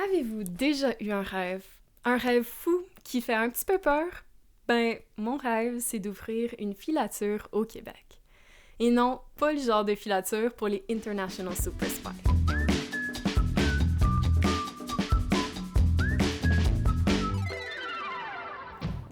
Avez-vous déjà eu un rêve? Un rêve fou qui fait un petit peu peur? Ben, mon rêve, c'est d'ouvrir une filature au Québec. Et non, pas le genre de filature pour les International Super Spies.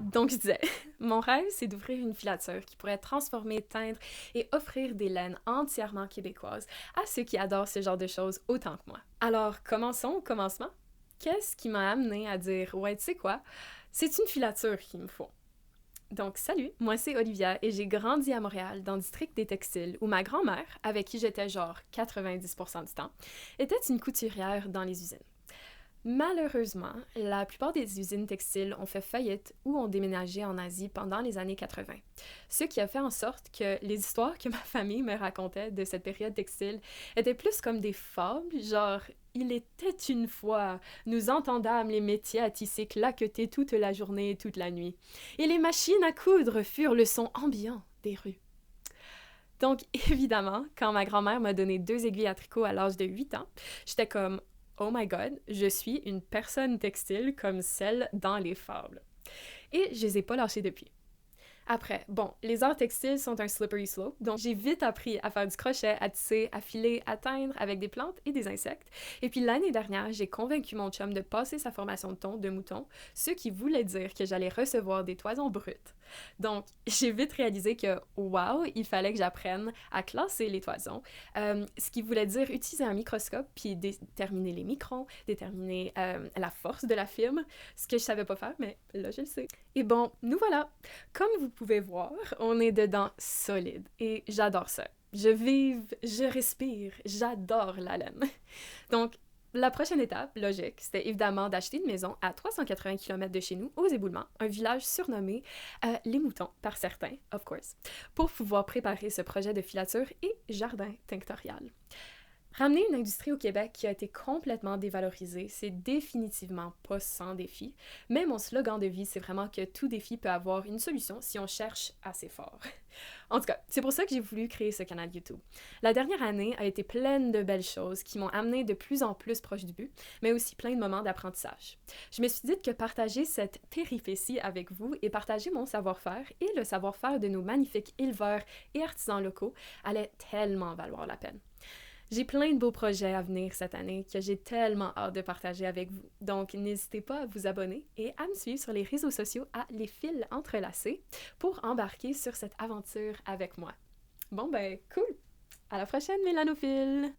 Donc, je disais, mon rêve, c'est d'ouvrir une filature qui pourrait transformer, teindre et offrir des laines entièrement québécoises à ceux qui adorent ce genre de choses autant que moi. Alors, commençons au commencement. Qu'est-ce qui m'a amené à dire, ouais, tu sais quoi, c'est une filature qu'il me faut. Donc, salut, moi c'est Olivia et j'ai grandi à Montréal, dans le district des textiles, où ma grand-mère, avec qui j'étais genre 90% du temps, était une couturière dans les usines. Malheureusement, la plupart des usines textiles ont fait faillite ou ont déménagé en Asie pendant les années 80. Ce qui a fait en sorte que les histoires que ma famille me racontait de cette période textile étaient plus comme des fables, genre il était une fois, nous entendâmes les métiers à tisser claqueter toute la journée et toute la nuit, et les machines à coudre furent le son ambiant des rues. Donc, évidemment, quand ma grand-mère m'a donné 2 aiguilles à tricot à l'âge de 8 ans, j'étais comme oh my god, je suis une personne textile comme celle dans les fables. Et je les ai pas lâchées depuis. Après, bon, les arts textiles sont un slippery slope, donc j'ai vite appris à faire du crochet, à tisser, à filer, à teindre avec des plantes et des insectes. Et puis l'année dernière, j'ai convaincu mon chum de passer sa formation de ton de mouton, ce qui voulait dire que j'allais recevoir des toisons brutes. Donc, j'ai vite réalisé que, wow, il fallait que j'apprenne à classer les toisons, ce qui voulait dire utiliser un microscope puis déterminer les microns, déterminer la force de la fibre, ce que je savais pas faire, mais là, je le sais. Et bon, nous voilà! Comme vous pouvez voir, on est dedans solide et j'adore ça. Je vive, je respire, j'adore la laine. Donc, la prochaine étape, logique, c'était évidemment d'acheter une maison à 380 km de chez nous, aux Éboulements, un village surnommé Les Moutons, par certains, of course, pour pouvoir préparer ce projet de filature et jardin tinctorial. Ramener une industrie au Québec qui a été complètement dévalorisée, c'est définitivement pas sans défi, mais mon slogan de vie, c'est vraiment que tout défi peut avoir une solution si on cherche assez fort. En tout cas, c'est pour ça que j'ai voulu créer ce canal YouTube. La dernière année a été pleine de belles choses qui m'ont amené de plus en plus proche du but, mais aussi plein de moments d'apprentissage. Je me suis dit que partager cette péripétie avec vous et partager mon savoir-faire et le savoir-faire de nos magnifiques éleveurs et artisans locaux allait tellement valoir la peine. J'ai plein de beaux projets à venir cette année que j'ai tellement hâte de partager avec vous. Donc, n'hésitez pas à vous abonner et à me suivre sur les réseaux sociaux à Les Fils Entrelacés pour embarquer sur cette aventure avec moi. Bon ben, cool! À la prochaine, mélanophiles!